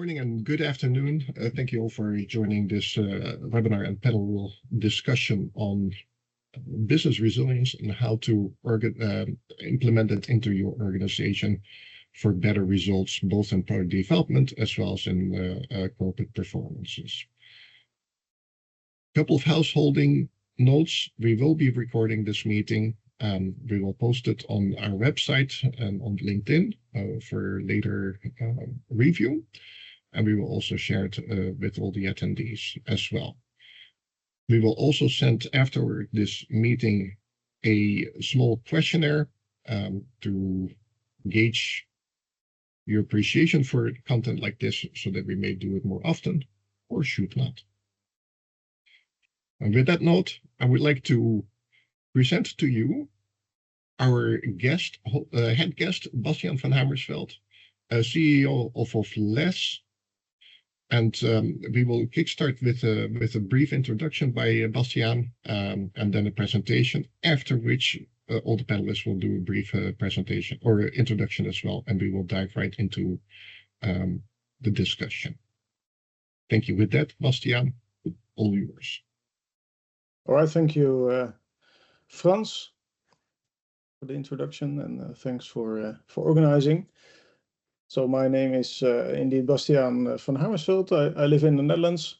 morning and good afternoon. Thank you all for joining this webinar and panel discussion on business resilience and how to implement it into your organization for better results, both in product development as well as in corporate performances. Couple of householding notes. We will be recording this meeting. We will post it on our website and on LinkedIn for later review. And we will also share it with all the attendees as well. We will also send after this meeting a small questionnaire to gauge your appreciation for content like this so that we may do it more often or should not. And with that note, I would like to present to you our guest, head guest, Bastiaan van Hamersveld, CEO of LES. And we will kickstart with a brief introduction by Bastiaan and then a presentation, after which all the panelists will do a brief presentation or introduction as well, and we will dive right into the discussion. Thank you. With that, Bastiaan, all yours. All right, thank you, Frans, for the introduction, and thanks for organizing. So my name is indeed Bastiaan van Hamersveld. I live in the Netherlands,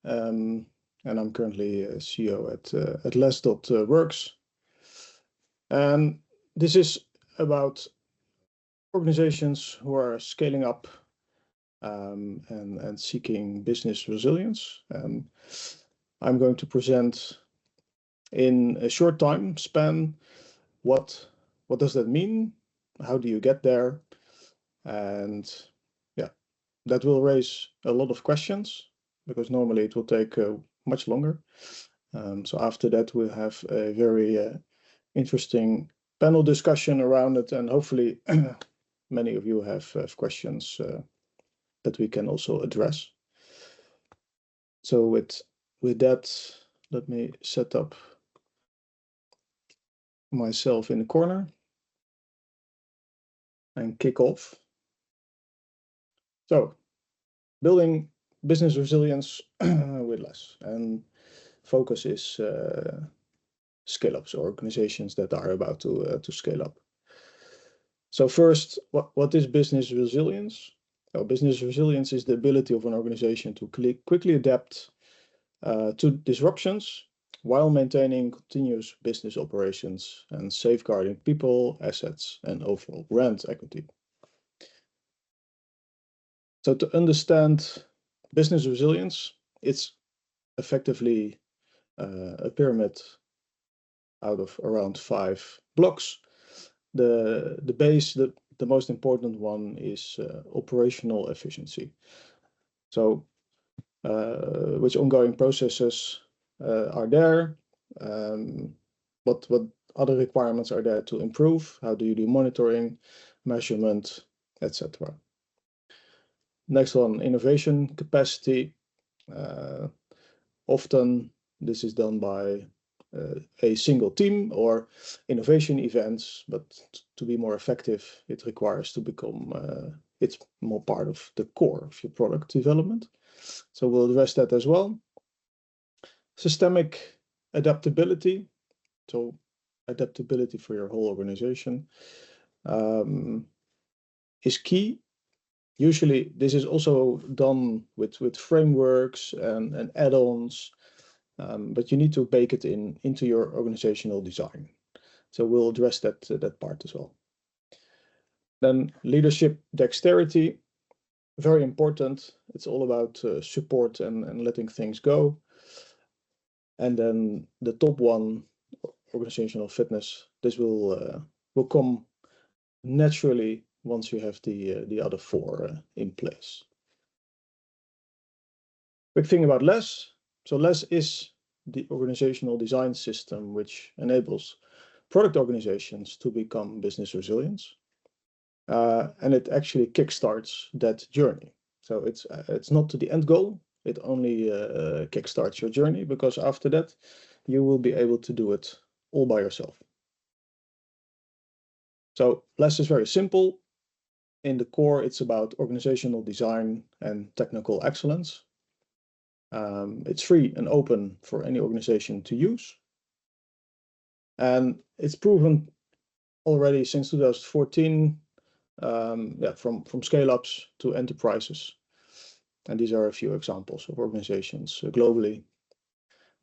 and I'm currently CEO at LES.works. And this is about organizations who are scaling up and seeking business resilience. I'm going to present in a short time span what does that mean? How do you get there? And yeah, that will raise a lot of questions because normally it will take much longer. So after that, we'll have a very interesting panel discussion around it, and hopefully many of you have questions that we can also address. So with that, let me set up myself in the corner and kick off. So, building business resilience with LES, and focus is scale-ups, or organizations that are about to scale up. So first, what is business resilience? Well, business resilience is the ability of an organization to quickly adapt to disruptions while maintaining continuous business operations and safeguarding people, assets, and overall brand equity. So to understand business resilience, it's effectively a pyramid out of around 5 blocks. The base, the most important one is operational efficiency. So which ongoing processes are there? What other requirements are there to improve? How do you do monitoring, measurement, etc.? Next one, innovation capacity. Often this is done by a single team or innovation events, but to be more effective, it requires to become, it's more part of the core of your product development. So we'll address that as well. Systemic adaptability, so adaptability for your whole organization is key. Usually this is also done with frameworks and add-ons, but you need to bake it into your organizational design. So we'll address that part as well. Then leadership dexterity, very important. It's all about support and letting things go. And then the top one, organizational fitness, this will come naturally once you have the other 4 in place. Quick thing about LES. So LES is the organizational design system which enables product organizations to become business resilient. And it actually kickstarts that journey. So it's not the end goal. It only kickstarts your journey, because after that, you will be able to do it all by yourself. So LES is very simple. in the core, it's about organizational design and technical excellence. It's free and open for any organization to use. And it's proven already since 2014, from scale-ups to enterprises. And these are a few examples of organizations globally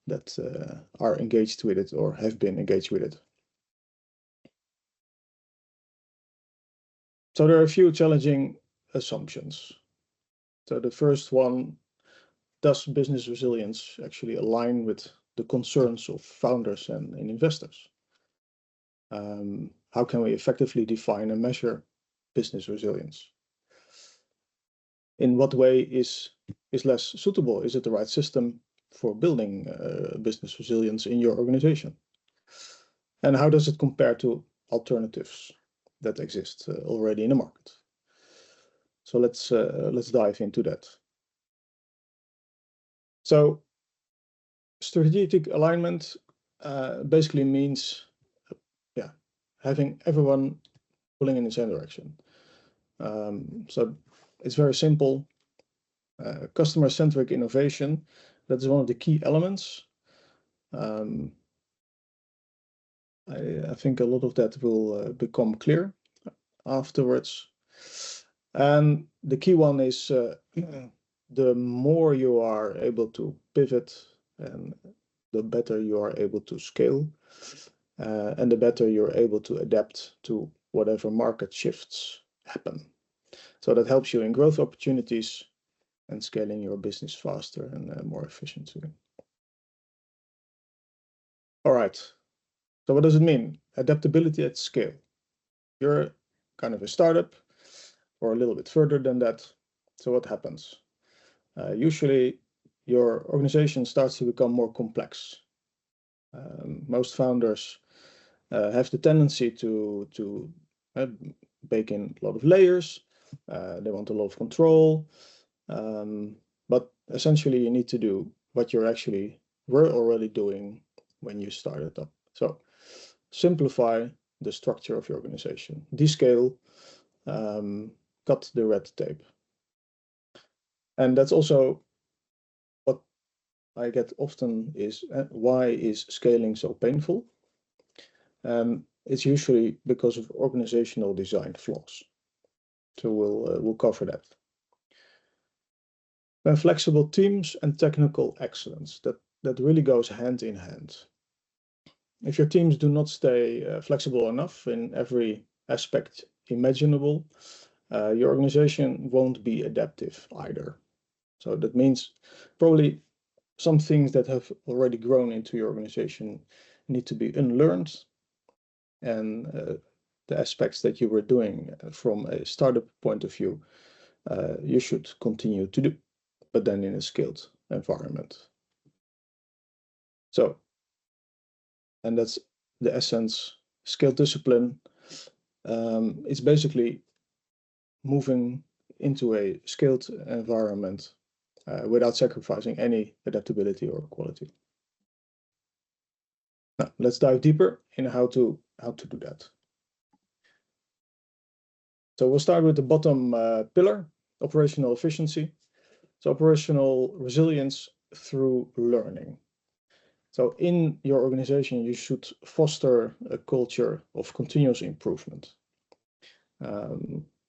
that are engaged with it or have been engaged with it. So there are a few challenging assumptions. So the first one, does business resilience actually align with the concerns of founders and investors? How can we effectively define and measure business resilience? In what way is less suitable? Is it the right system for building business resilience in your organization? And how does it compare to alternatives that exist already in the market? So let's dive into that. So strategic alignment basically means having everyone pulling in the same direction. So it's very simple. Customer-centric innovation, that is one of the key elements. I think a lot of that will become clear afterwards. And the key one is the more you are able to pivot, and the better you are able to scale, and the better you're able to adapt to whatever market shifts happen. So that helps you in growth opportunities and scaling your business faster and more efficiently. All right. So what does it mean? Adaptability at scale. You're kind of a startup or a little bit further than that. So what happens? Usually your organization starts to become more complex. Most founders have the tendency to bake in a lot of layers. They want a lot of control. But essentially you need to do what you were already doing when you started up. So simplify the structure of your organization, descale, cut the red tape. And that's also what I get often is, why is scaling so painful? It's usually because of organizational design flaws. So we'll cover that. Then flexible teams and technical excellence, that really goes hand in hand. If your teams do not stay flexible enough in every aspect imaginable, your organization won't be adaptive either. So that means probably some things that have already grown into your organization need to be unlearned, and the aspects that you were doing from a startup point of view, you should continue to do, but then in a scaled environment. So, and that's the essence. Scaled discipline. It's basically moving into a scaled environment without sacrificing any adaptability or quality. Now, let's dive deeper in how to do that. So we'll start with the bottom pillar, operational efficiency. So operational resilience through learning. So in your organization, you should foster a culture of continuous improvement.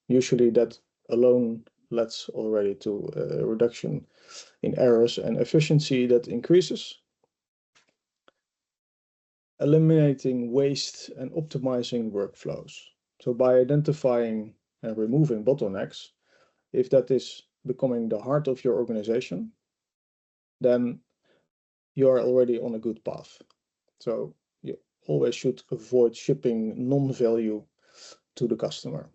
Usually that alone leads already to a reduction in errors and efficiency that increases. Eliminating waste and optimizing workflows. So by identifying and removing bottlenecks, if that is becoming the heart of your organization, then you are already on a good path. So you always should avoid shipping non-value to the customer.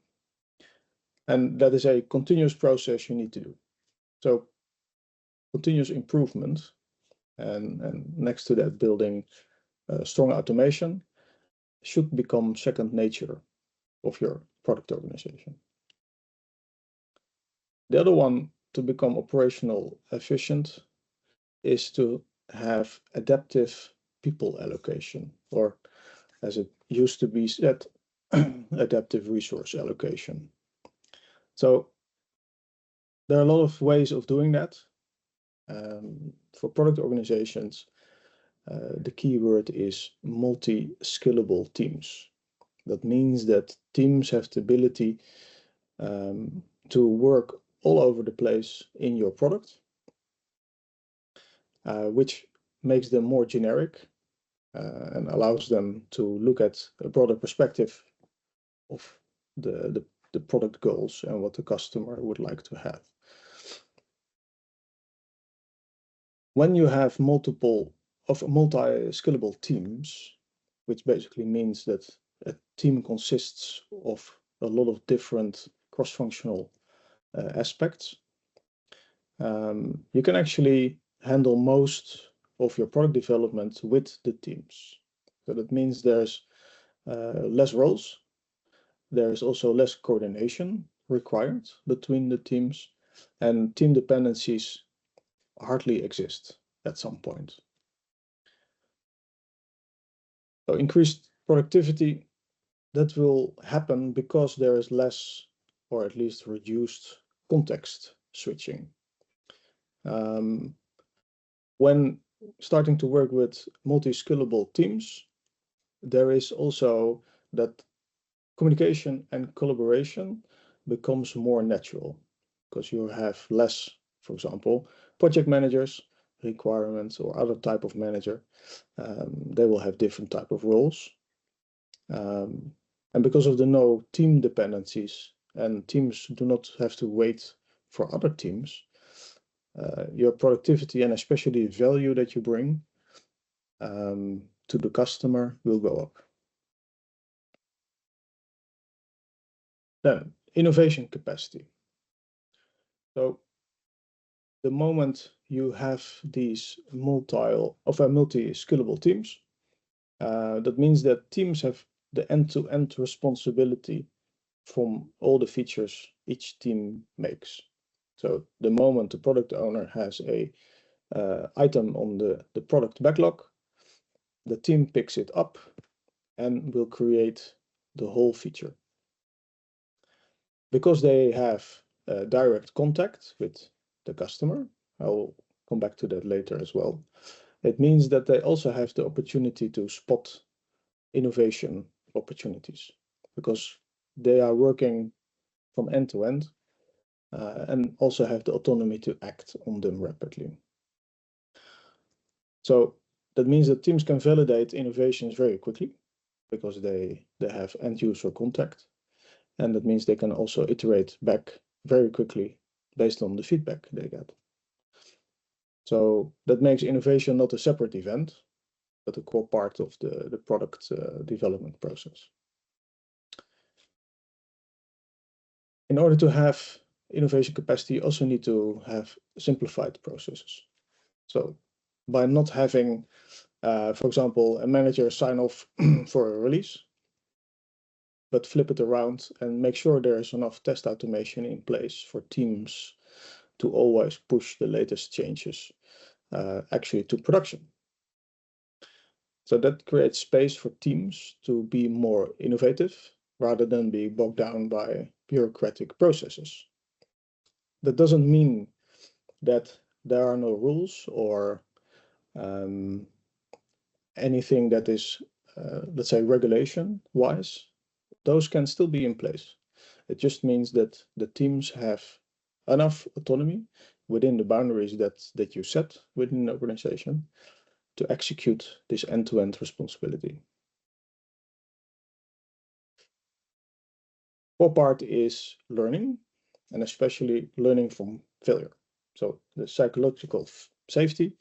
And that is a continuous process you need to do. So continuous improvement, and next to that, building strong automation should become second nature of your product organization. The other one, to become operational efficient, is to have adaptive people allocation, or as it used to be said, adaptive resource allocation. So there are a lot of ways of doing that. For product organizations, the key word is multi-skillable teams. That means that teams have the ability to work all over the place in your product, which makes them more generic and allows them to look at a broader perspective of the product goals and what the customer would like to have. When you have multi-skillable teams, which basically means that a team consists of a lot of different cross-functional aspects, you can actually handle most of your product development with the teams. So that means there's less roles. There's also less coordination required between the teams, and team dependencies hardly exist at some point. So increased productivity, that will happen because there is less, or at least reduced, context switching. When starting to work with multi-skillable teams, there is also that communication and collaboration becomes more natural because you have less, for example, project managers, requirements, or other type of manager. They will have different type of roles. And because of the no team dependencies, and teams do not have to wait for other teams, your productivity and especially value that you bring to the customer will go up. Then innovation capacity. So the moment you have these multi-skillable teams, that means that teams have the end-to-end responsibility from all the features each team makes. So the moment the product owner has a item on the product backlog, the team picks it up and will create the whole feature. Because they have direct contact with the customer, I will come back to that later as well. It means that they also have the opportunity to spot innovation opportunities because they are working from end to end and also have the autonomy to act on them rapidly. So that means that teams can validate innovations very quickly because they have end user contact. And that means they can also iterate back very quickly based on the feedback they get. So that makes innovation not a separate event, but a core part of the product development process. In order to have innovation capacity, you also need to have simplified processes. So by not having, for example, a manager sign off for a release, but flip it around and make sure there is enough test automation in place for teams to always push the latest changes actually to production. So that creates space for teams to be more innovative rather than be bogged down by bureaucratic processes. That doesn't mean that there are no rules or anything that is, let's say, regulation-wise. Those can still be in place. It just means that the teams have enough autonomy within the boundaries that you set within the organization to execute this end-to-end responsibility. Core part is learning, and especially learning from failure. So the psychological safety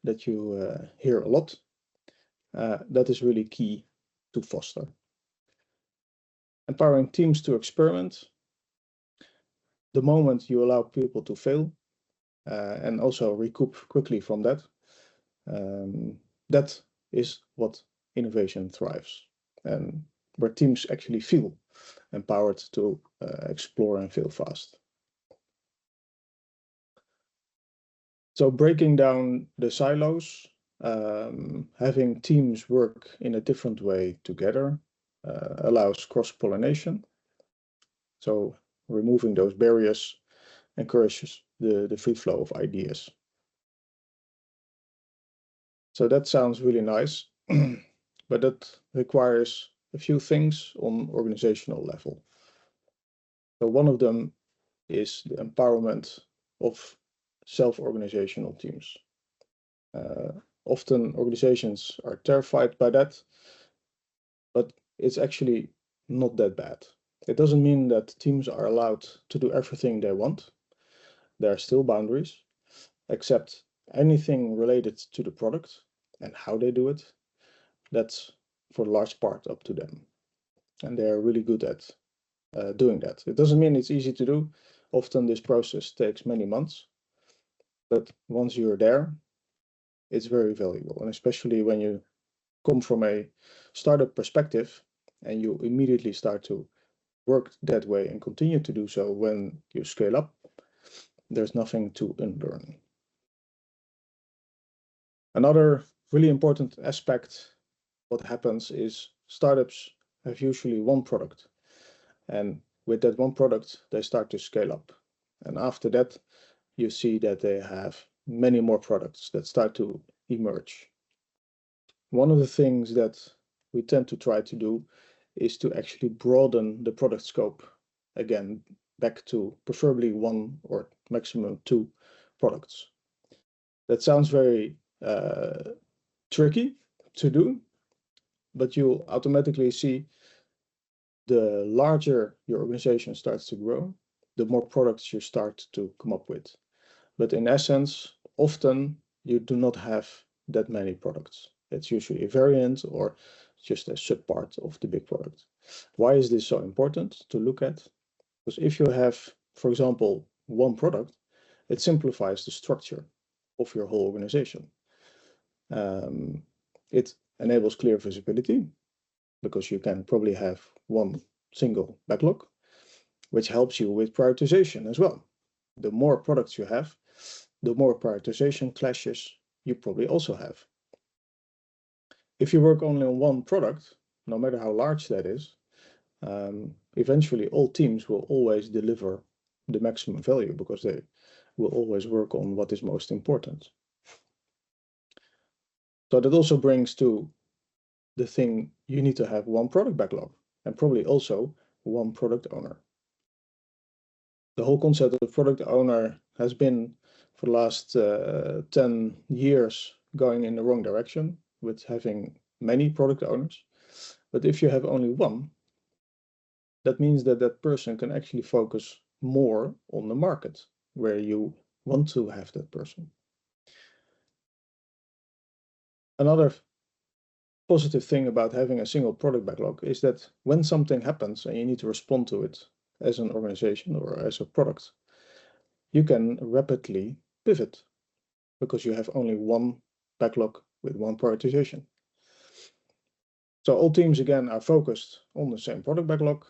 that you hear a lot, that is really key to foster. Empowering teams to experiment. The moment you allow people to fail and also recoup quickly from that, that is what innovation thrives, and where teams actually feel empowered to explore and fail fast. So breaking down the silos, having teams work in a different way together allows cross-pollination. So removing those barriers encourages the free flow of ideas. So that sounds really nice, but that requires a few things on organizational level. So one of them is the empowerment of self-organizational teams. Often organizations are terrified by that, but it's actually not that bad. It doesn't mean that teams are allowed to do everything they want. There are still boundaries, except anything related to the product and how they do it, that's for the large part up to them. And they are really good at doing that. It doesn't mean it's easy to do. Often this process takes many months, but once you're there, it's very valuable. And especially when you come from a startup perspective and you immediately start to work that way and continue to do so when you scale up, there's nothing to unlearn. Another really important aspect, what happens is startups have usually one product. And with that one product, they start to scale up. And after that, you see that they have many more products that start to emerge. One of the things that we tend to try to do is to actually broaden the product scope again back to preferably one or maximum two products. That sounds very tricky to do, but you automatically see the larger your organization starts to grow, the more products you start to come up with. But in essence, often you do not have that many products. It's usually a variant or just a subpart of the big product. Why is this so important to look at? Because if you have, for example, one product, it simplifies the structure of your whole organization. It enables clear visibility because you can probably have one single backlog, which helps you with prioritization as well. The more products you have, the more prioritization clashes you probably also have. If you work only on one product, no matter how large that is, eventually all teams will always deliver the maximum value because they will always work on what is most important. So that also brings to the thing, you need to have one product backlog and probably also one product owner. The whole concept of product owner has been for the last 10 years going in the wrong direction with having many product owners. But if you have only one, that means that that person can actually focus more on the market where you want to have that person. Another positive thing about having a single product backlog is that when something happens and you need to respond to it as an organization or as a product, you can rapidly pivot because you have only one backlog with one prioritization. So all teams again are focused on the same product backlog,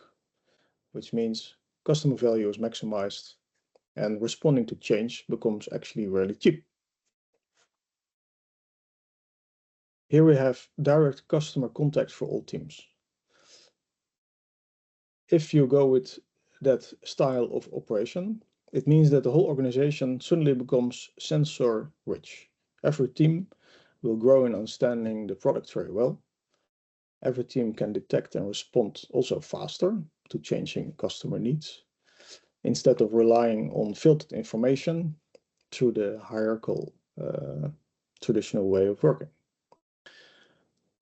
which means customer value is maximized and responding to change becomes actually really cheap. Here we have direct customer contact for all teams. If you go with that style of operation, it means that the whole organization suddenly becomes sensor rich. Every team will grow in understanding the product very well. Every team can detect and respond also faster to changing customer needs, instead of relying on filtered information through the hierarchical traditional way of working.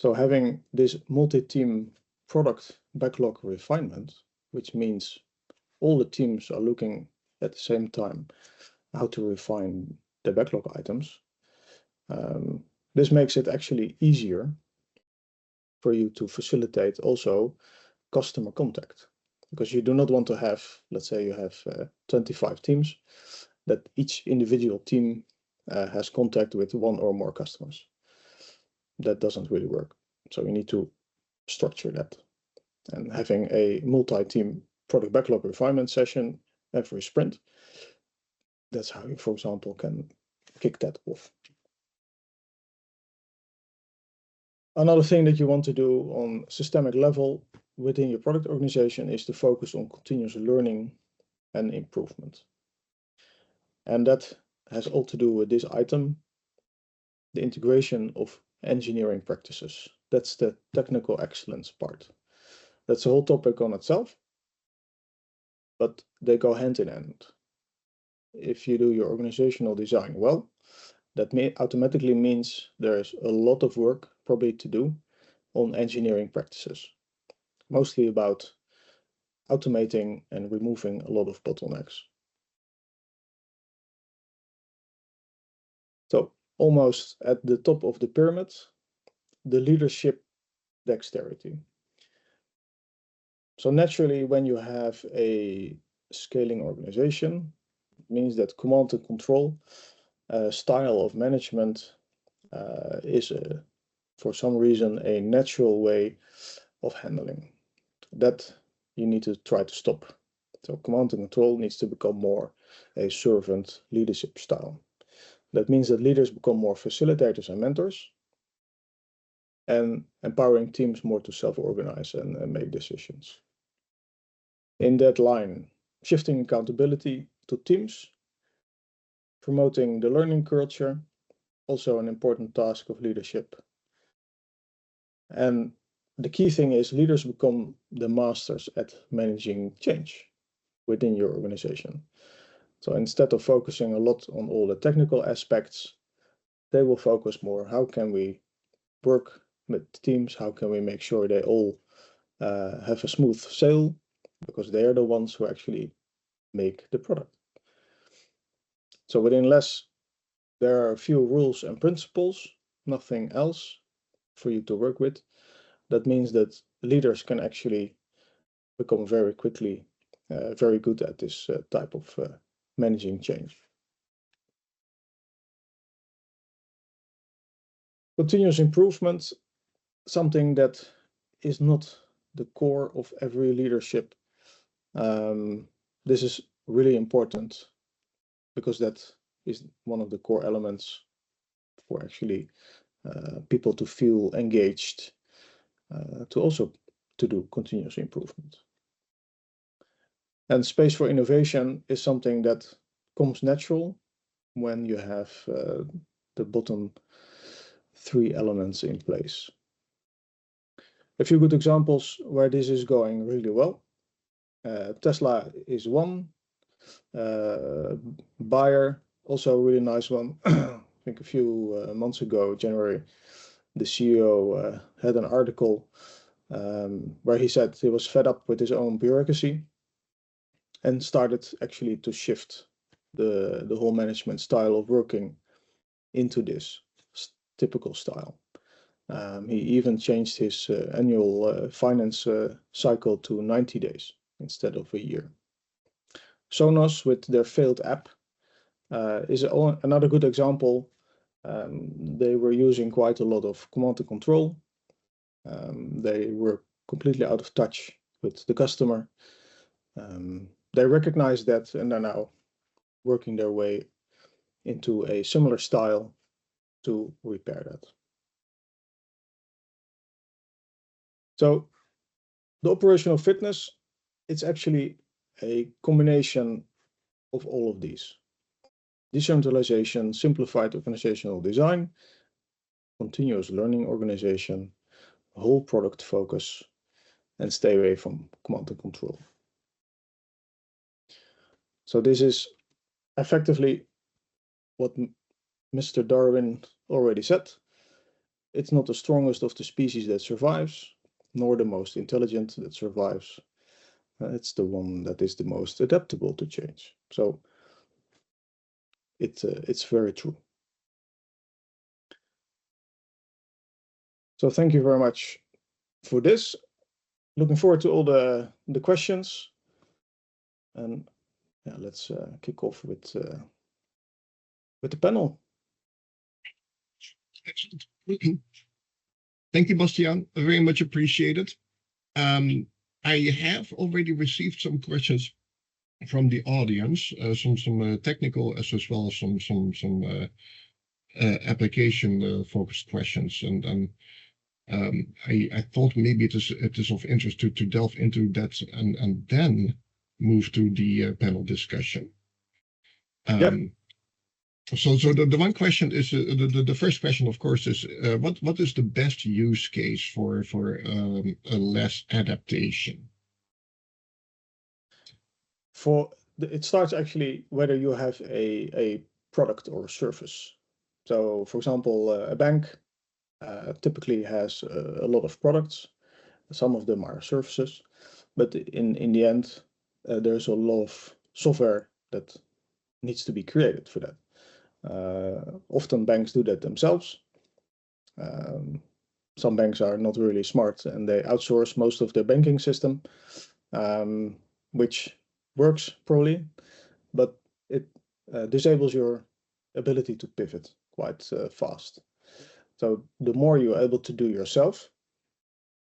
So having this multi-team product backlog refinement, which means all the teams are looking at the same time how to refine the backlog items, this makes it actually easier for you to facilitate also customer contact. Because you do not want to have, let's say you have 25 teams, that each individual team has contact with one or more customers. That doesn't really work. So you need to structure that. And having a multi-team product backlog refinement session every sprint, that's how you, for example, can kick that off. Another thing that you want to do on systemic level within your product organization is to focus on continuous learning and improvement. And that has all to do with this item, the integration of engineering practices. That's the technical excellence part. That's a whole topic on itself, but they go hand in hand. If you do your organizational design well, that automatically means there's a lot of work probably to do on engineering practices, mostly about automating and removing a lot of bottlenecks. So almost at the top of the pyramid, the leadership dexterity. So naturally, when you have a scaling organization, it means that command and control style of management is for some reason a natural way of handling. That you need to try to stop. So command and control needs to become more a servant leadership style. That means that leaders become more facilitators and mentors, and empowering teams more to self-organize and make decisions. In that line, shifting accountability to teams, promoting the learning culture, also an important task of leadership. And the key thing is leaders become the masters at managing change within your organization. So instead of focusing a lot on all the technical aspects, they will focus more, how can we work with teams, how can we make sure they all have a smooth sail, because they are the ones who actually make the product. So within less, there are a few rules and principles, nothing else for you to work with. That means that leaders can actually become very quickly very good at this type of managing change. Continuous improvement, something that is not the core of every leadership. This is really important because that is one of the core elements for actually people to feel engaged, to also to do continuous improvement. And space for innovation is something that comes natural when you have the bottom three elements in place. A few good examples where this is going really well. Tesla is one. Bayer, also a really nice one. I think a few months ago, January, the CEO had an article where he said he was fed up with his own bureaucracy and started actually to shift the whole management style of working into this typical style. He even changed his annual finance cycle to 90 days instead of a year. Sonos, with their failed app, is another good example. They were using quite a lot of command and control. They were completely out of touch with the customer. They recognized that and are now working their way into a similar style to repair that. So the operational fitness, it's actually a combination of all of these. Decentralization, simplified organizational design, continuous learning organization, whole product focus, and stay away from command and control. So this is effectively what Mr. Darwin already said. It's not the strongest of the species that survives, nor the most intelligent that survives. It's the one that is the most adaptable to change. So it's very true. So thank you very much for this. Looking forward to all the questions. And yeah, let's kick off with the panel. Excellent. Thank you, Bastiaan. Very much appreciated. I have already received some questions from the audience, some technical as well as some application focused questions, and I thought maybe it is of interest to delve into that, and then move to the panel discussion. Yep. So the one question is the first question, of course, is what is the best use case for a less adaptation? It starts actually whether you have a product or a service. So, for example, a bank typically has a lot of products. Some of them are services, but in the end, there's a lot of software that needs to be created for that. Often banks do that themselves. Some banks are not really smart and they outsource most of their banking system, which works probably, but it disables your ability to pivot quite fast. So the more you're able to do yourself,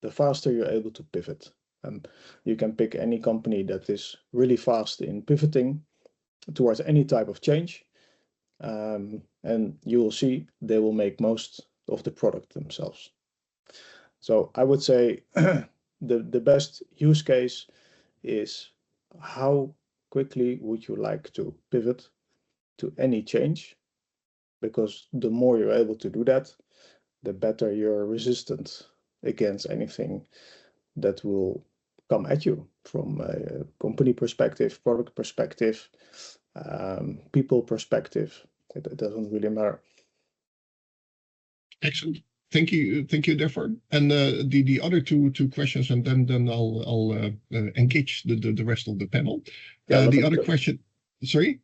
the faster you're able to pivot. And you can pick any company that is really fast in pivoting towards any type of change. And you will see they will make most of the product themselves. So I would say the best use case is how quickly would you like to pivot to any change? Because the more you're able to do that, the better you're resistant against anything that will come at you from a company perspective, product perspective, people perspective. It doesn't really matter. Excellent. Thank you, therefore. And the other two questions, and then I'll engage the rest of the panel. Yeah, the other question, sorry.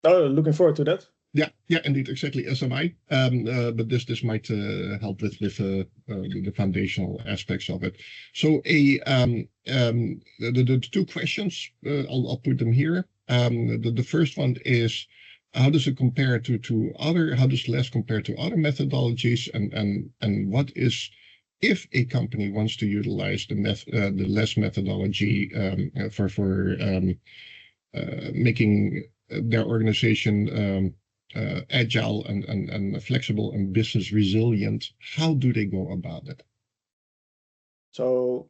Oh, looking forward to that. Yeah, indeed, exactly. As am I. But this might help with the foundational aspects of it. So the two questions, I'll put them here. The first one is, how does it compare to other? How does less compare to other methodologies? And what is, if a company wants to utilize the less methodology for making their organization agile and flexible and business resilient, how do they go about it? So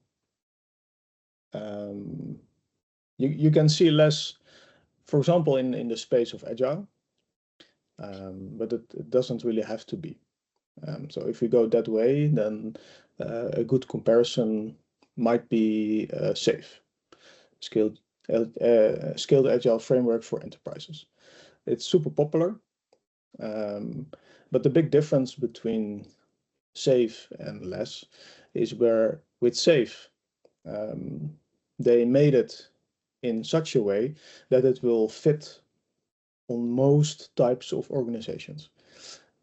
you can see less, for example, in the space of agile, but it doesn't really have to be. So if we go that way, then a good comparison might be SAFe, scaled agile framework for enterprises. It's super popular, but the big difference between SAFe and less is where with SAFe they made it in such a way that it will fit on most types of organizations.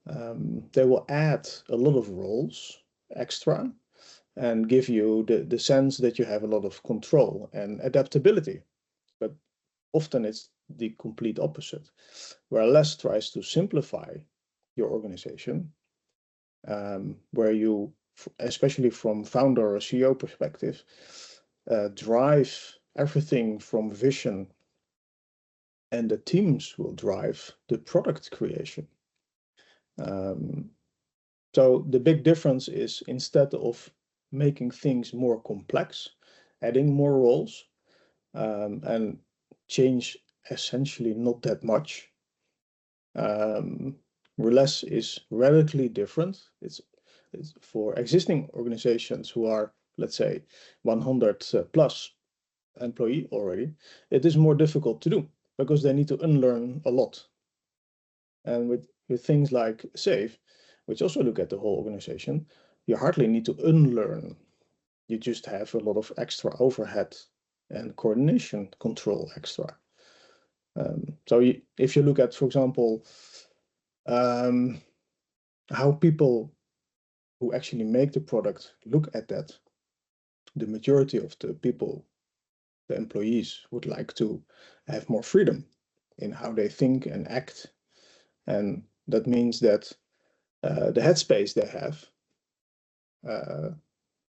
They will add a lot of roles extra and give you the sense that you have a lot of control and adaptability. But often it's the complete opposite, where less tries to simplify your organization, where you, especially from founder or CEO perspective, drive everything from vision, and the teams will drive the product creation. So the big difference is, instead of making things more complex, adding more roles, and change essentially not that much. Less is radically different. It's for existing organizations who are, let's say, 100 plus employee already. It is more difficult to do because they need to unlearn a lot. And with things like SAFe, which also look at the whole organization, you hardly need to unlearn. You just have a lot of extra overhead and coordination control extra. So if you look at, for example, how people who actually make the product look at that, the majority of the people, the employees, would like to have more freedom in how they think and act. And that means that the headspace they have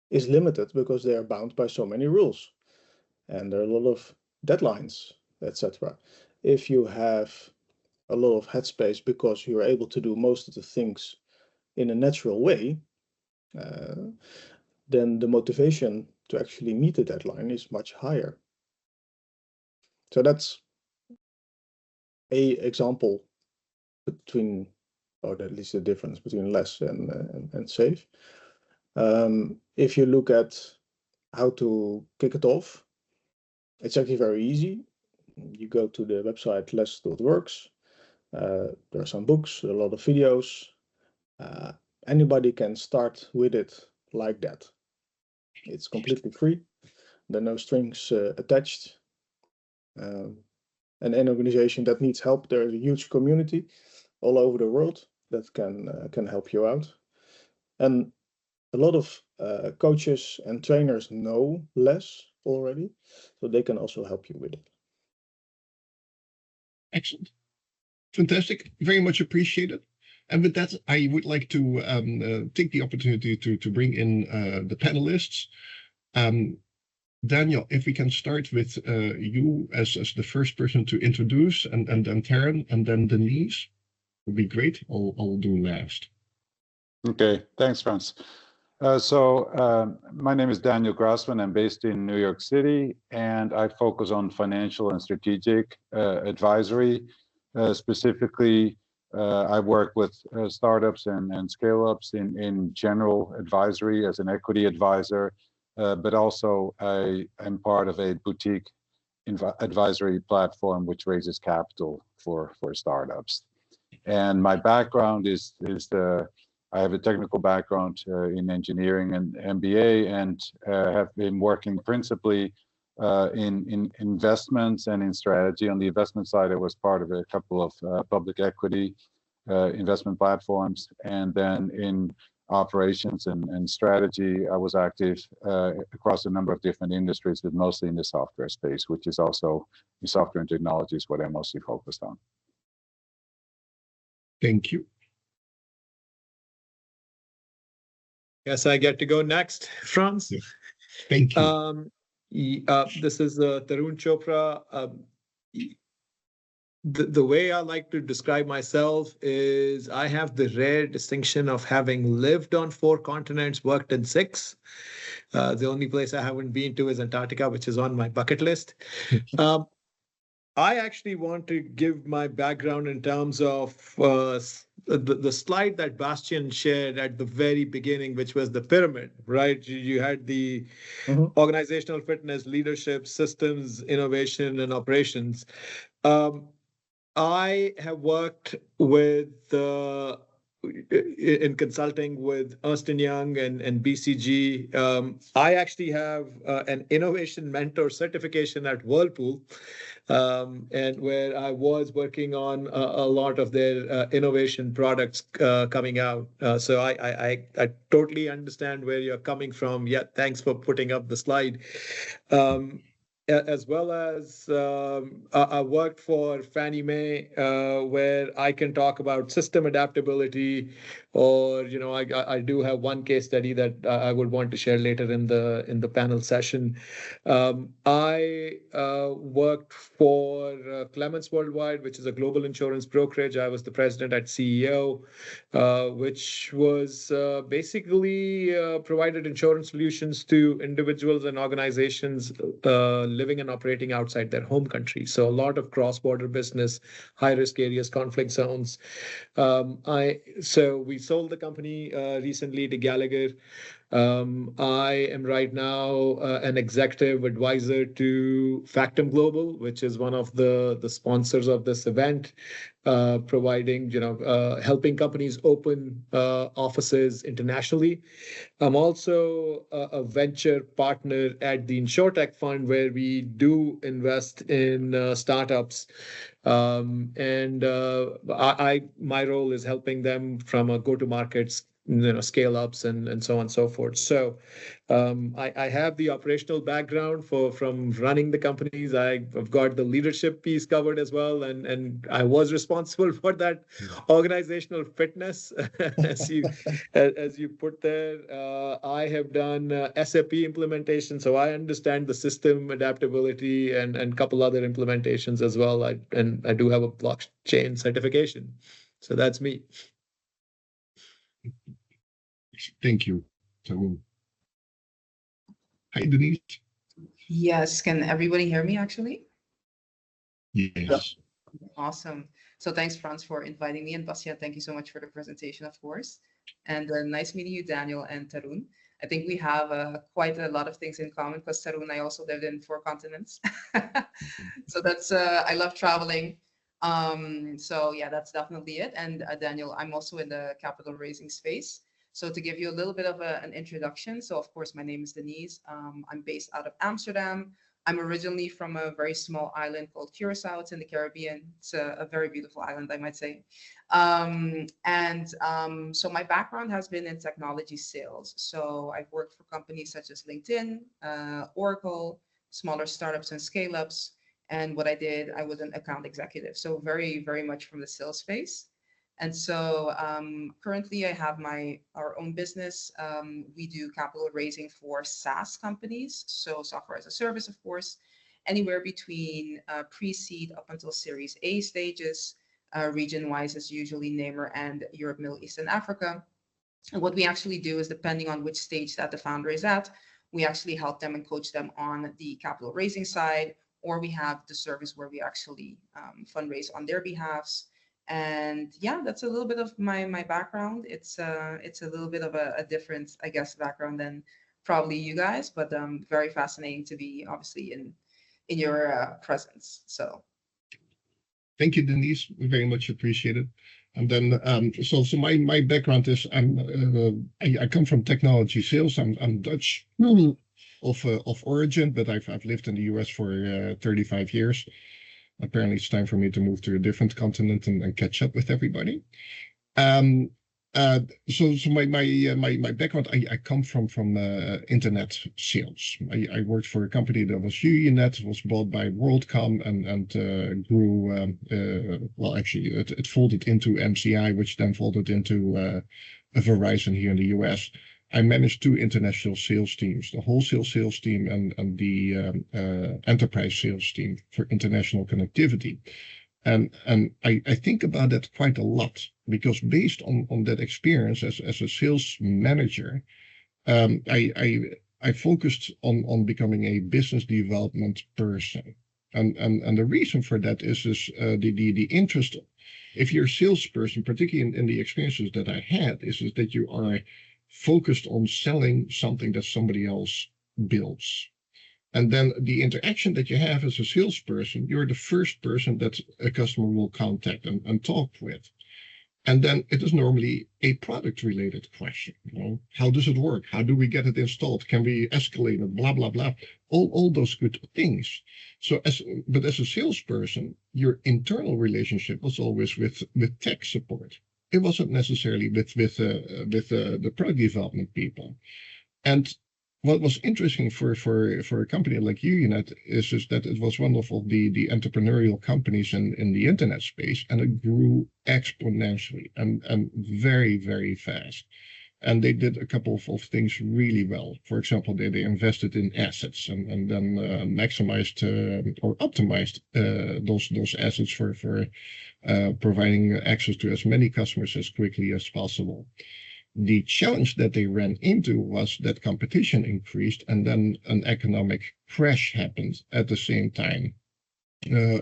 is limited because they are bound by so many rules. And there are a lot of deadlines, etc. If you have a lot of headspace because you're able to do most of the things in a natural way, then the motivation to actually meet the deadline is much higher. So that's a example between, or at least the difference between less and safe. If you look at how to kick it off, it's actually very easy. You go to the website less.works. There are some books, a lot of videos. Anybody can start with it like that. It's completely free. There are no strings attached. And any organization that needs help, there is a huge community all over the world that can help you out. And a lot of coaches and trainers know less already, so they can also help you with it. Excellent. Fantastic. Very much appreciated. And with that, I would like to take the opportunity to bring in the panelists. Daniel, if we can start with you as the first person to introduce, and then Taryn, and then Denise, would be great. I'll do last. Okay, thanks, Frans. My name is Daniel Grassman. I'm based in New York City, and I focus on financial and strategic advisory. Specifically, I work with startups and scale-ups in general advisory as an equity advisor, but also I am part of a boutique advisory platform which raises capital for startups. And my background is I have a technical background in engineering and MBA, and have been working principally in investments and in strategy. On the investment side, I was part of a couple of public equity investment platforms, and then in operations and strategy, I was active across a number of different industries, but mostly in the software space, which is also in software and technology is what I'm mostly focused on. Thank you. Yes, I get to go next, Frans. Yes. Thank you. This is Tarun Chopra. The way I like to describe myself is I have the rare distinction of having lived on 4 continents, worked in 6. The only place I haven't been to is Antarctica, which is on my bucket list. I actually want to give my background in terms of the slide that Bastian shared at the very beginning, which was the pyramid, right? You had the organizational fitness, leadership, systems, innovation, and operations. I have worked with in consulting with Ernst & Young and BCG. I actually have an innovation mentor certification at Whirlpool, and where I was working on a lot of their innovation products coming out. So I totally understand where you're coming from. Yeah, thanks for putting up the slide. As well as I worked for Fannie Mae, where I can talk about system adaptability, or I do have one case study that I would want to share later in the panel session. I worked for Clements Worldwide, which is a global insurance brokerage. I was the president at CEO, which was basically provided insurance solutions to individuals and organizations living and operating outside their home country. So a lot of cross-border business, high-risk areas, conflict zones. So we sold the company recently to Gallagher. I am right now an executive advisor to Factum Global, which is one of the sponsors of this event, providing, helping companies open offices internationally. I'm also a venture partner at the InsurTech Fund, where we do invest in startups. And my role is helping them from a go-to-market scale ups and so on and so forth. So I have the operational background from running the companies. I've got the leadership piece covered as well, and I was responsible for that organizational fitness as you put there. I have done SAP implementation, so I understand the system adaptability and a couple other implementations as well. I do have a blockchain certification. So that's me. Thank you. So, hi, Denise. Yes, can everybody hear me actually? Yes. Awesome. So thanks, Franz, for inviting me, and Bastian, thank you so much for the presentation, of course. And nice meeting you, Daniel and Tarun. I think we have quite a lot of things in common because Tarun, I also lived in 4 continents. So that's I love traveling. So yeah, that's definitely it. And Daniel, I'm also in the capital raising space. So to give you a little bit of an introduction, so of course my name is Denise. I'm based out of Amsterdam. I'm originally from a very small island called Curacao. It's in the Caribbean. It's a very beautiful island, I might say. So my background has been in technology sales. So I've worked for companies such as LinkedIn, Oracle, smaller startups and scale ups. And what I did, I was an account executive. So very, very much from the sales space. And so currently I have our own business. We do capital raising for SaaS companies. So software as a service, of course, anywhere between pre-seed up until Series A stages. Region-wise is usually NAMER and Europe, Middle East, and Africa. And what we actually do is, depending on which stage that the founder is at, we actually help them and coach them on the capital raising side, or we have the service where we actually fundraise on their behalfs. And yeah, that's a little bit of my background. It's a little bit of a different, I guess, background than probably you guys, but very fascinating to be obviously in your presence. So Thank you, Denise. We very much appreciate it. And then, so my background is I come from technology sales. I'm Dutch of origin, but I've lived in the US for 35 years. Apparently, it's time for me to move to a different continent and catch up with everybody. So my background, I come from internet sales. I worked for a company that was Unionet, was bought by WorldCom and grew. Well, actually, it folded into MCI, which then folded into Verizon here in the US. I managed 2 international sales teams, the wholesale sales team and the enterprise sales team for international connectivity. And I think about that quite a lot, because based on that experience as a sales manager, I focused on becoming a business development person. And the reason for that is the interest. If you're a salesperson, particularly in the experiences that I had, is that you are focused on selling something that somebody else builds. And then the interaction that you have as a salesperson, you're the first person that a customer will contact and talk with. And then it is normally a product-related question. How does it work? How do we get it installed? Can we escalate it? Blah, blah, blah. All those good things. But as a salesperson, your internal relationship was always with tech support. It wasn't necessarily with the product development people. And what was interesting for a company like Unionet is that it was one of the entrepreneurial companies in the internet space, and it grew exponentially and very, very fast. And they did a couple of things really well. For example, they invested in assets and then maximized or optimized those assets for providing access to as many customers as quickly as possible. The challenge that they ran into was that competition increased, and then an economic crash happened at the same time.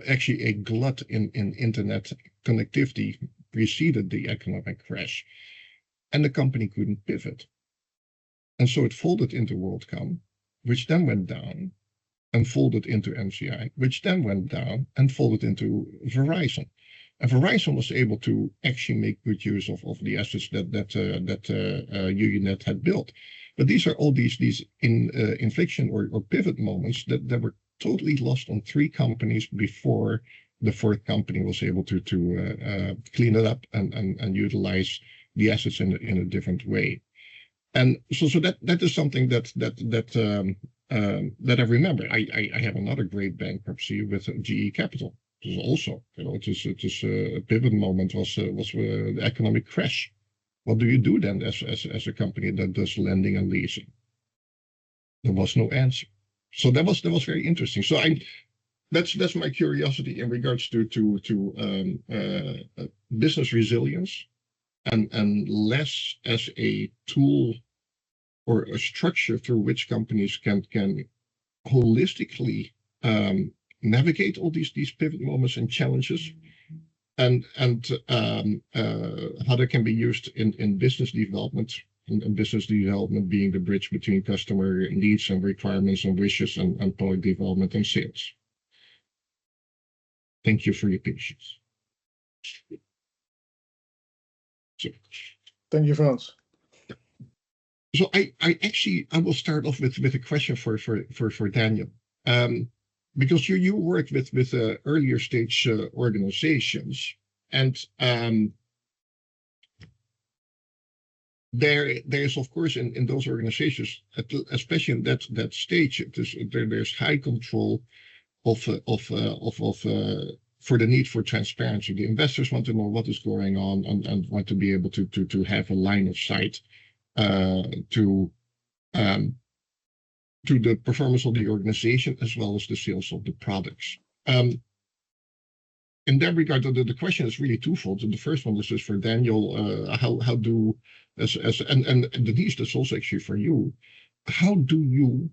Actually, a glut in internet connectivity preceded the economic crash, and the company couldn't pivot. And so it folded into WorldCom, which then went down, and folded into MCI, which then went down and folded into Verizon. And Verizon was able to actually make good use of the assets that Unionet had built. But these are all these inflection or pivot moments that were totally lost on 3 companies before the 4th company was able to clean it up and utilize the assets in a different way. And so that is something that I remember. I have another great bankruptcy with GE Capital. Also, it is a pivot moment was the economic crash. What do you do then as a company that does lending and leasing? There was no answer. So that was very interesting. So that's my curiosity in regards to business resilience and less as a tool or a structure through which companies can holistically navigate all these pivot moments and challenges, and how they can be used in business development, and business development being the bridge between customer needs and requirements and wishes and product development and sales. Thank you for your patience. So, thank you, Frans. So I will start off with a question for Daniel, because you work with earlier stage organizations, and there's of course in those organizations, especially in that stage, there's high control of for the need for transparency. The investors want to know what is going on and want to be able to have a line of sight to the performance of the organization as well as the sales of the products. In that regard, the question is really twofold. And the first one is just for Daniel. How do and Denise, that's also actually for you. How do you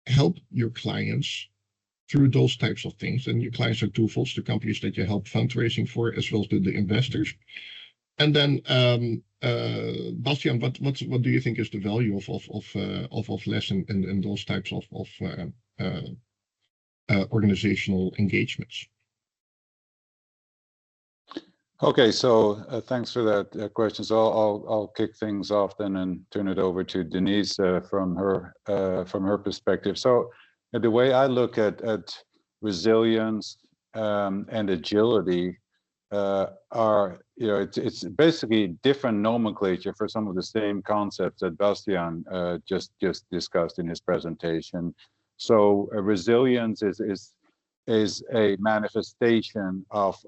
help your clients through those types of things? And your clients are twofold: the companies that you help fundraising for, as well as the investors. And then, Bastiaan, what do you think is the value of less in those types of organizational engagements? Okay, so thanks for that question. So I'll kick things off then and turn it over to Denise from her perspective. So the way I look at resilience and agility are, it's basically different nomenclature for some of the same concepts that Bastiaan just discussed in his presentation. So resilience is a manifestation of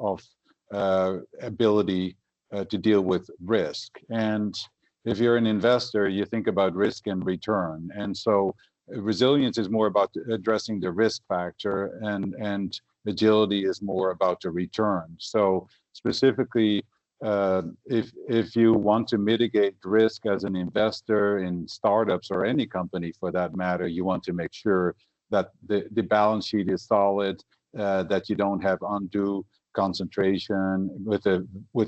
ability to deal with risk. And if you're an investor, you think about risk and return. And so resilience is more about addressing the risk factor, and agility is more about the return. So specifically, if you want to mitigate risk as an investor in startups or any company for that matter, you want to make sure that the balance sheet is solid, that you don't have undue concentration with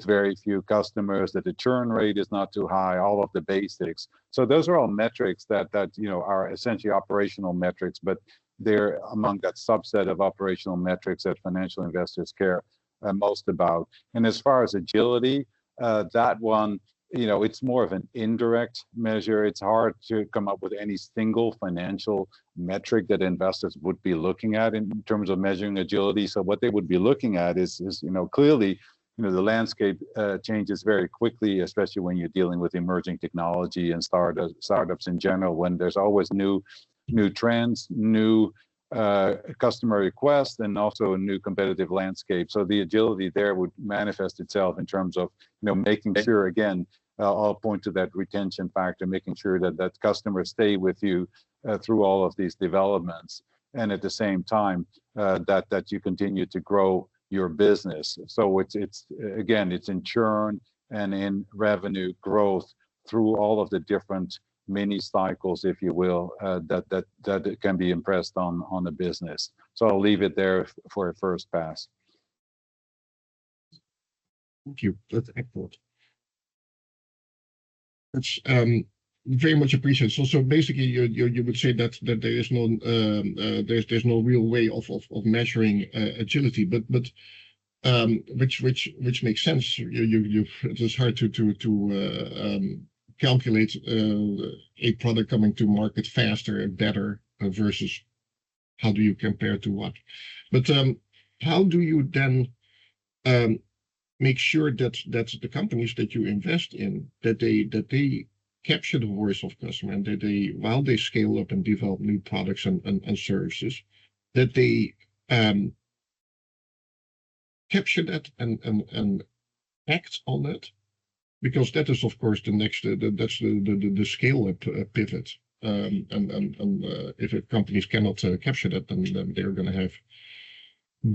very few customers, that the churn rate is not too high, all of the basics. So those are all metrics that are essentially operational metrics, but they're among that subset of operational metrics that financial investors care most about. And as far as agility, that one, it's more of an indirect measure. It's hard to come up with any single financial metric that investors would be looking at in terms of measuring agility. So what they would be looking at is clearly, the landscape changes very quickly, especially when you're dealing with emerging technology and startups in general, when there's always new trends, new customer requests, and also a new competitive landscape. So the agility there would manifest itself in terms of, making sure, again, I'll point to that retention factor, making sure that customers stay with you through all of these developments, and at the same time that you continue to grow your business. So it's in churn and in revenue growth through all of the different mini cycles, if you will, that can be impressed on the business. So I'll leave it there for a first pass. Thank you. That's excellent. That's very much appreciated. So basically, you would say that there is no there's no real way of measuring agility, but which makes sense. It is hard to calculate a product coming to market faster and better versus how do you compare to what. But how do you then make sure that the companies that you invest in, that they capture the voice of customer, and that they, while they scale up and develop new products and services, that they capture that and act on it? Because that is, of course, the next that's the scale up pivot. And if companies cannot capture that, then they're going to have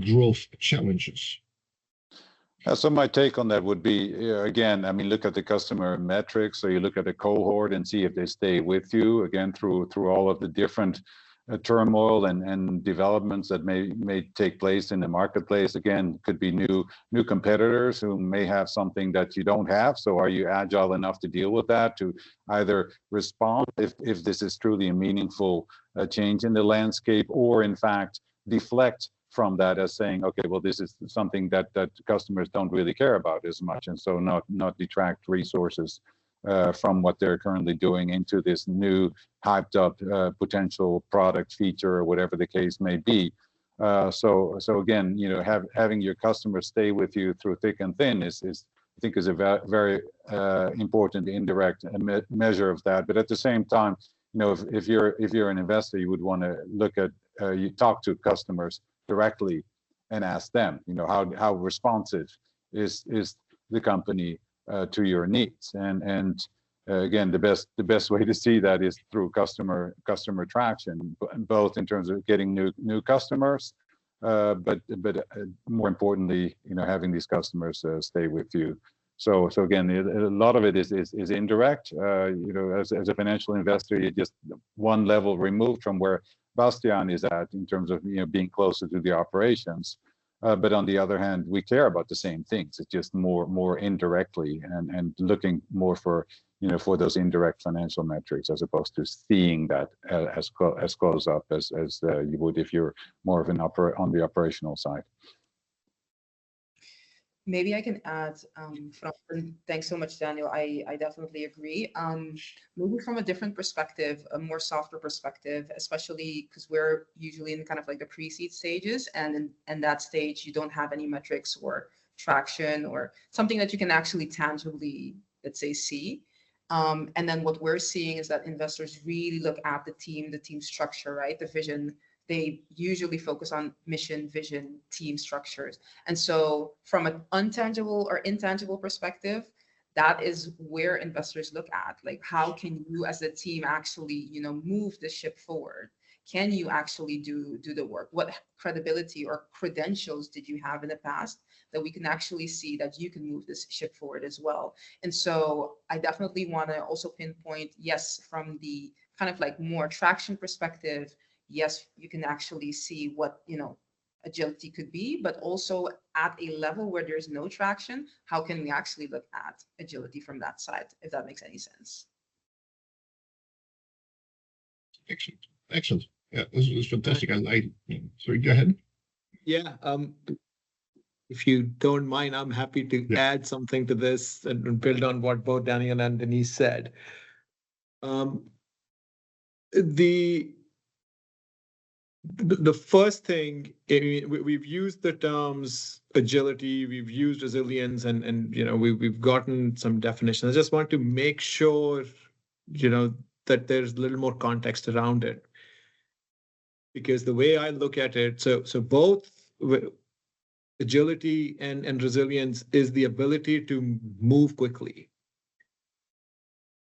growth challenges. So my take on that would be, again, look at the customer metrics. So you look at the cohort and see if they stay with you, again, through all of the different turmoil and developments that may take place in the marketplace. Again, could be new competitors who may have something that you don't have. So are you agile enough to deal with that, to either respond if this is truly a meaningful change in the landscape, or in fact deflect from that as saying, okay, well, this is something that customers don't really care about as much, and so not detract resources from what they're currently doing into this new hyped up potential product feature or whatever the case may be. So again, having your customers stay with you through thick and thin is I think is a very important indirect measure of that. But at the same time, if you're an investor, you would want to look at you talk to customers directly and ask them, how responsive is the company to your needs, and again, the best way to see that is through customer traction, both in terms of getting new customers, but more importantly, having these customers stay with you. So again, a lot of it is indirect. As a financial investor, you're just one level removed from where Bastiaan is at in terms of being closer to the operations. But on the other hand, we care about the same things. It's just more indirectly, and looking more for those indirect financial metrics as opposed to seeing that as close up as you would if you're more of on the operational side. Maybe I can add, thanks so much, Daniel. I definitely agree. Maybe from a different perspective, a more softer perspective, especially because we're usually in kind of like the pre-seed stages, and in that stage, you don't have any metrics or traction or something that you can actually tangibly, let's say, see. And then what we're seeing is that investors really look at the team structure, right? The vision. They usually focus on mission, vision, team structures. And so from an untangible or intangible perspective, that is where investors look at, like, how can you as a team actually, move the ship forward? Can you actually do the work? What credibility or credentials did you have in the past that we can actually see that you can move this ship forward as well? And so I definitely want to also pinpoint, yes, from the kind of like more traction perspective, yes, you can actually see what, agility could be, but also at a level where there's no traction, how can we actually look at agility from that side, if that makes any sense? Excellent. Yeah, this was fantastic. Sorry, go ahead. Yeah. If you don't mind, I'm happy to add something to this and build on what both Daniel and Denise said. The first thing, we've used the terms agility, we've used resilience, and we've gotten some definitions. I just want to make sure that there's a little more context around it, because the way I look at it, so both agility and resilience is the ability to move quickly,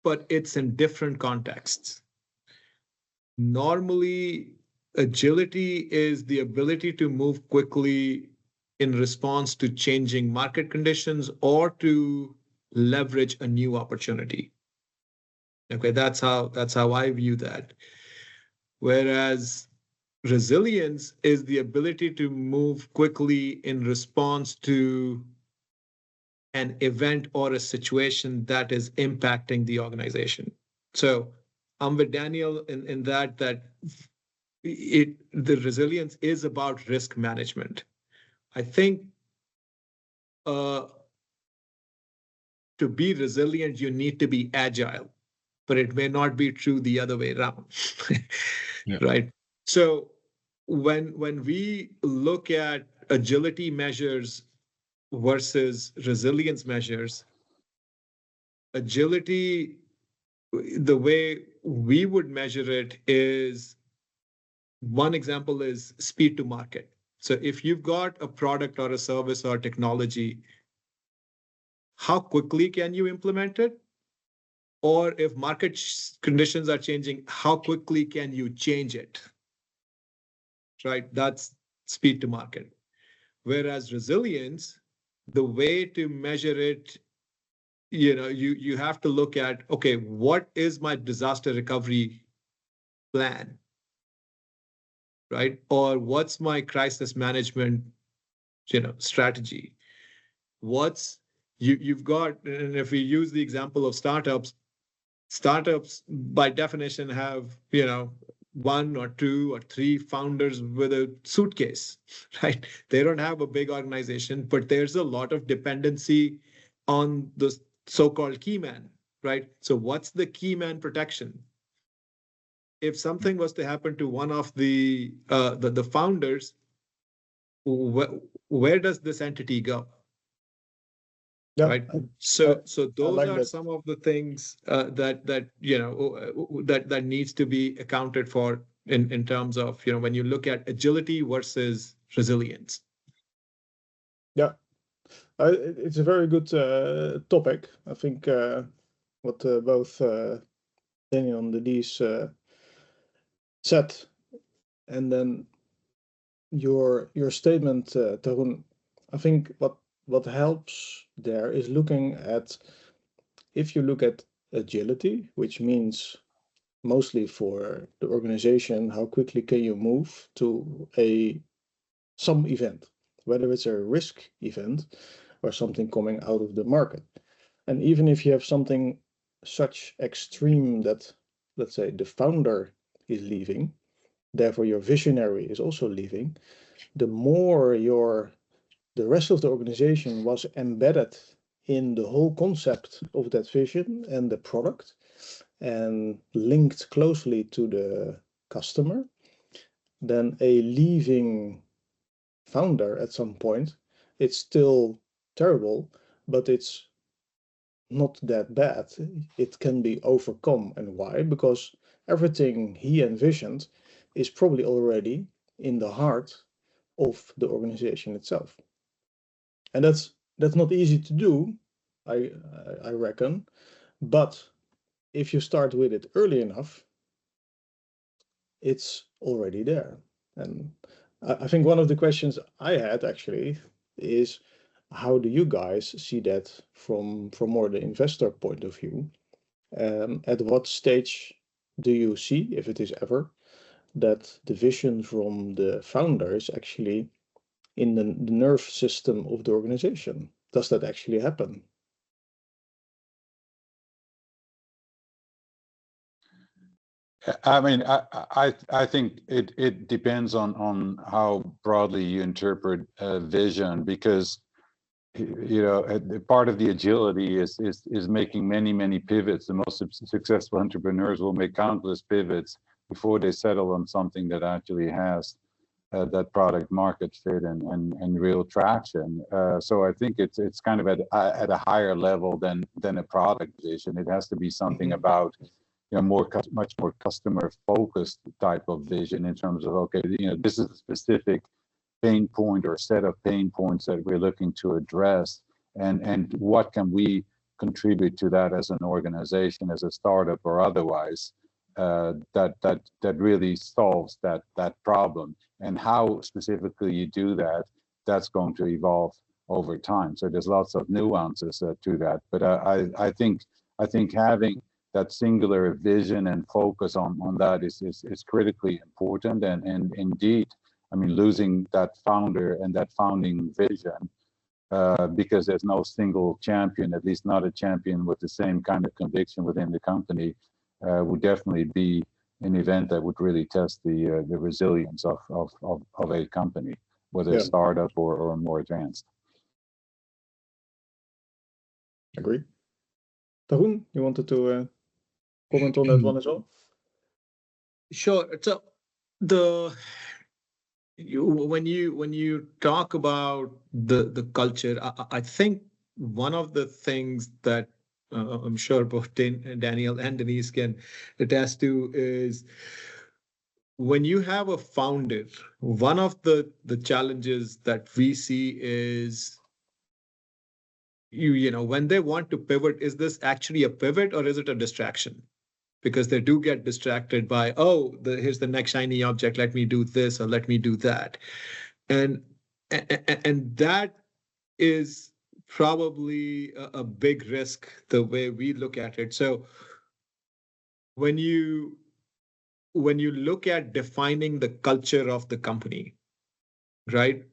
but it's in different contexts. Normally, agility is the ability to move quickly in response to changing market conditions or to leverage a new opportunity. Okay, that's how I view that. Whereas resilience is the ability to move quickly in response to an event or a situation that is impacting the organization. So I'm with Daniel in that the resilience is about risk management. I think to be resilient, you need to be agile, but it may not be true the other way around, right? So when we look at agility measures versus resilience measures, agility, the way we would measure it is, one example is speed to market. So if you've got a product or a service or technology, how quickly can you implement it? Or if market conditions are changing, how quickly can you change it? Right? That's speed to market. Whereas resilience, the way to measure it, you have to look at, okay, what is my disaster recovery plan? right? Or what's my crisis management, strategy? You've got, and if we use the example of startups by definition have, one or two or three founders with a suitcase, right? They don't have a big organization, but there's a lot of dependency on the so-called key man, right? So what's the key man protection? If something was to happen to one of the founders, where does this entity go? Yeah, Right. So those like are that. some of the things that needs to be accounted for in terms of, when you look at agility versus resilience. Yeah, it's a very good topic. I think what both Daniel and Denise said, and then your statement, Tarun. I think what helps there is looking at, if you look at agility, which means mostly for the organization, how quickly can you move to some event, whether it's a risk event or something coming out of the market. And even if you have something such extreme that, let's say, the founder is leaving, therefore your visionary is also leaving, the more the rest of the organization was embedded in the whole concept of that vision and the product and linked closely to the customer, then a leaving founder at some point, it's still terrible, but it's not that bad. It can be overcome. And why? Because everything he envisioned is probably already in the heart of the organization itself. And that's not easy to do, I reckon. But if you start with it early enough, it's already there. And I think one of the questions I had actually is, how do you guys see that from more the investor point of view? At what stage do you see, if it is ever, that the vision from the founder is actually in the nerve system of the organization? Does that actually happen? I mean, I think it depends on how broadly you interpret vision, because part of the agility is making many pivots. The most successful entrepreneurs will make countless pivots before they settle on something that actually has that product market fit and real traction. So I think it's kind of at a higher level than a product vision. It has to be something about much more customer focused type of vision, in terms of, okay, this is a specific pain point or set of pain points that we're looking to address, and what can we contribute to that as an organization, as a startup or otherwise, that really solves that problem. And how specifically you do that, that's going to evolve over time. So there's lots of nuances to that. But I think having that singular vision and focus on that is critically important. And indeed, I mean, losing that founder and that founding vision, because there's no single champion, at least not a champion with the same kind of conviction within the company, would definitely be an event that would really test the resilience of a company, whether it's startup or more advanced. Agree. Tarun, you wanted to comment on that one as well? Sure. So when you talk about the culture, I think one of the things that I'm sure both Daniel and Denise can attest to is, when you have a founder, one of the challenges that we see is, when they want to pivot, is this actually a pivot or is it a distraction? Because they do get distracted by, here's the next shiny object, let me do this or let me do that. And that is probably a big risk, the way we look at it. So when you when you look at defining the culture of the company, right?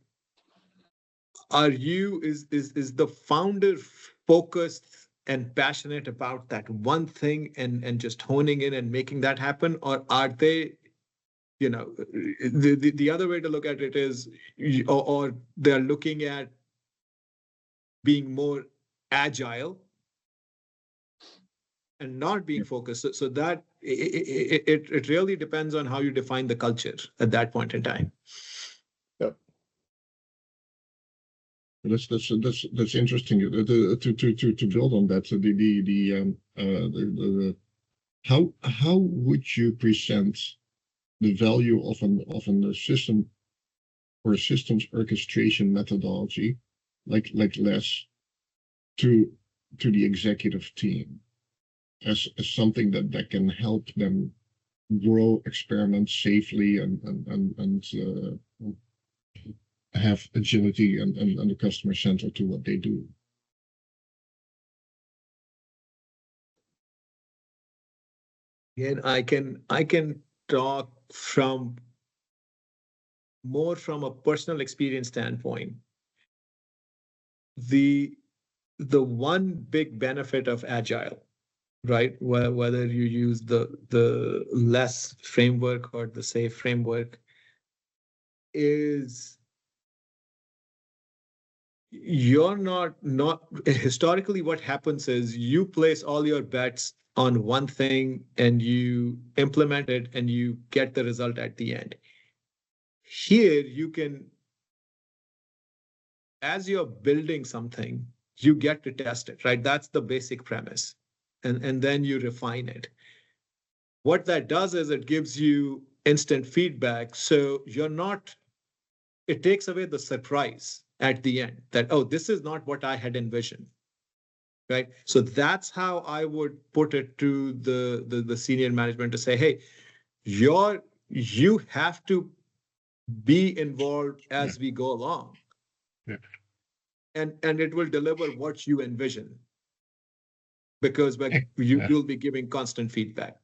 Is the founder focused and passionate about that one thing and just honing in and making that happen? Or are they, the other way to look at it is, or they're looking at being more agile and not being focused. So that it really depends on how you define the culture at that point in time. Yep. That's interesting. To build on that, how would you present the value of an system or a systems orchestration methodology like LESS to the executive team as something that can help them grow, experiment safely, and have agility and the customer center to what they do? And I can talk more from a personal experience standpoint. The one big benefit of agile, right? Whether you use the LESS framework or the SAFe framework, is you're not historically what happens is you place all your bets on one thing and you implement it and you get the result at the end. Here you can, as you're building something, you get to test it, right? That's the basic premise. And then you refine it. What that does is it gives you instant feedback. So it takes away the surprise at the end that, oh, this is not what I had envisioned. Right. So that's how I would put it to the senior management, to say, hey, you have to be involved as we go along. Yeah. And it will deliver what you envision, because you'll be giving constant feedback.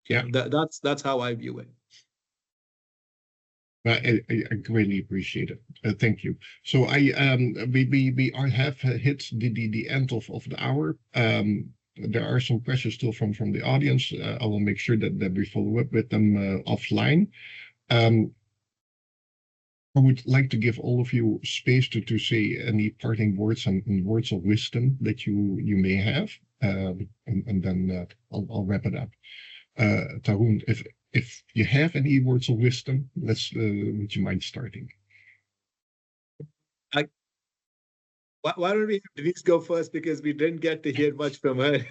That's how I view it. I greatly appreciate it. Thank you. So we have hit the end of the hour. There are some questions still from the audience. I will make sure that we follow up with them offline. I would like to give all of you space to say any parting words and words of wisdom that you may have, and then I'll wrap it up. Tarun, if you have any words of wisdom, would you mind starting? Why don't we have Denise go first, because we didn't get to hear much from her.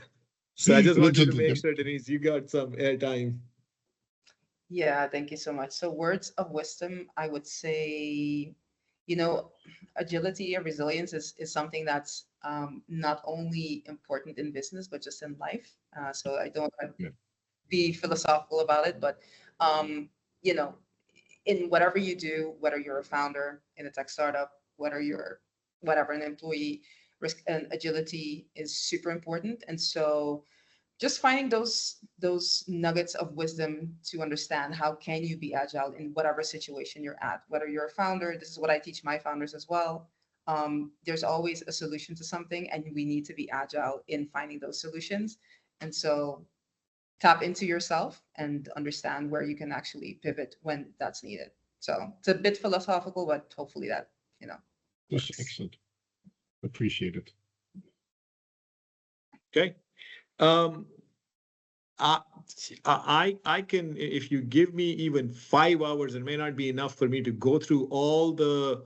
So I just wanted to make sure, Denise, you got some airtime. Yeah, thank you so much. So words of wisdom, I would say, agility or resilience is something that's not only important in business, but just in life. So I don't want to be philosophical about it, but, in whatever you do, whether you're a founder in a tech startup, whether you're an employee, risk and agility is super important. And so just finding those nuggets of wisdom to understand how can you be agile in whatever situation you're at, whether you're a founder. This is what I teach my founders as well. There's always a solution to something, and we need to be agile in finding those solutions. And so tap into yourself and understand where you can actually pivot when that's needed. So it's a bit philosophical, but hopefully that That's excellent. Appreciate it. Okay. I can, if you give me even 5 hours, it may not be enough for me to go through all the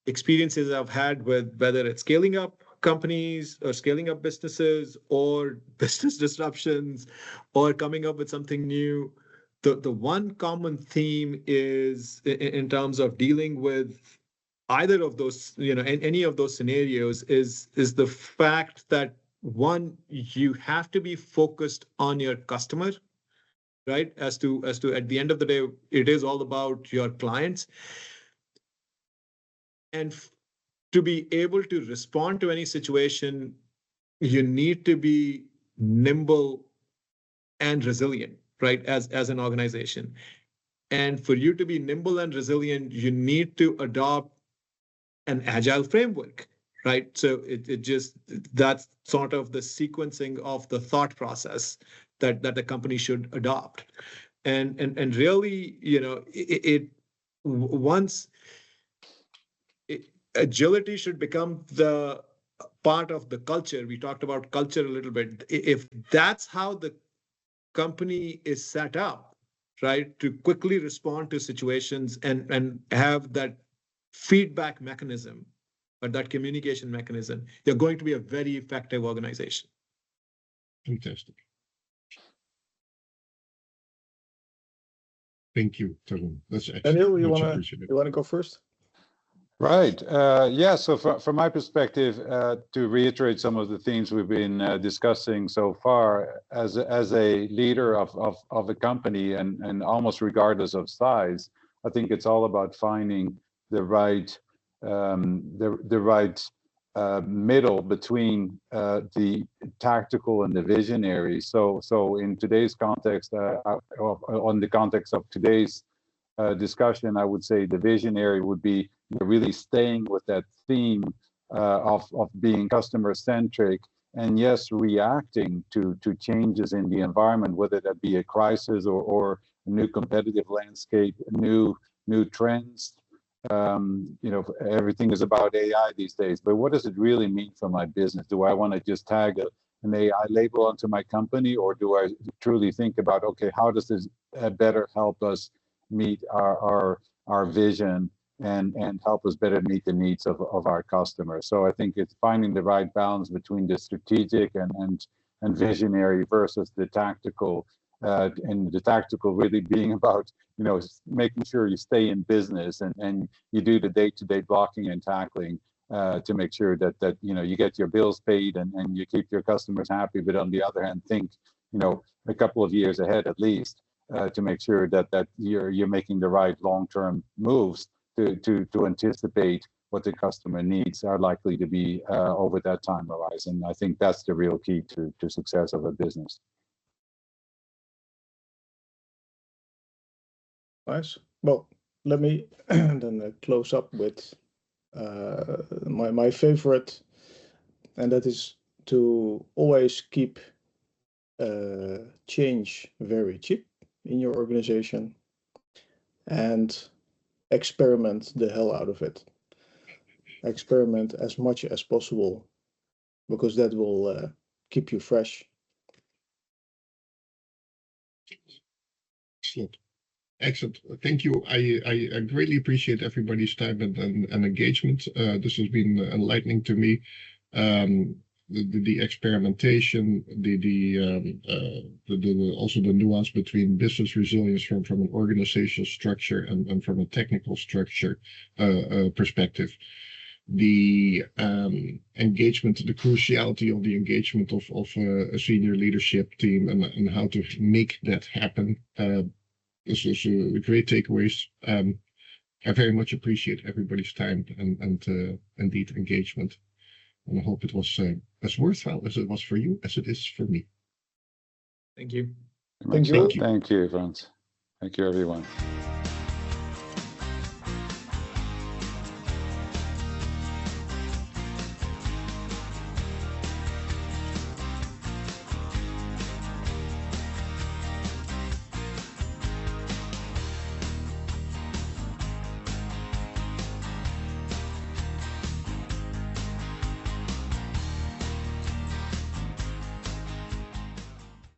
experiences I've had with whether it's scaling up companies or scaling up businesses or business disruptions or coming up with something new. The one common theme is in terms of dealing with either of those, any of those scenarios, is the fact that, one, you have to be focused on your customer, right? As to at the end of the day, it is all about your clients. And to be able to respond to any situation, you need to be nimble and resilient, right, as an organization. And for you to be nimble and resilient, you need to adopt an agile framework, right? So that's sort of the sequencing of the thought process that the company should adopt. And really, once agility should become the part of the culture. We talked about culture a little bit. If that's how the company is set up, right, to quickly respond to situations and have that feedback mechanism or that communication mechanism, you're going to be a very effective organization. Fantastic. Thank you, Tarun. That's excellent. Daniel, you want to go first? Right. Yeah. So from my perspective, to reiterate some of the themes we've been discussing so far, as a leader of a company, and almost regardless of size, I think it's all about finding the right middle between the tactical and the visionary. So in today's context, on the context of today's discussion, I would say the visionary would be really staying with that theme of being customer centric, and yes, reacting to changes in the environment, whether that be a crisis or a new competitive landscape, new trends. Everything is about AI these days, but what does it really mean for my business? Do I want to just tag an AI label onto my company, or do I truly think about, okay, how does this better help us meet our vision and help us better meet the needs of our customers? So I think it's finding the right balance between the strategic and visionary versus the tactical, and the tactical really being about making sure you stay in business and you do the day-to-day blocking and tackling to make sure that you get your bills paid and you keep your customers happy, but on the other hand think a couple of years ahead at least, to make sure that you're making the right long-term moves to anticipate what the customer needs are likely to be over that time horizon. I think that's the real key to success of a business. Nice. Well, let me then close up with my favorite, and that is to always keep change very cheap in your organization and experiment the hell out of it. Experiment as much as possible, because that will keep you fresh. Excellent. Excellent. Thank you. I greatly appreciate everybody's time and engagement. This has been enlightening to me. The experimentation, also the nuance between business resilience from an organizational structure and from a technical structure perspective. The engagement, the cruciality of the engagement of a senior leadership team and how to make that happen. This was great takeaways. I very much appreciate everybody's time and indeed engagement. And I hope it was as worthwhile as it was for you as it is for me. Thank you. Thank you. Thank you, Frans. Thank you, everyone.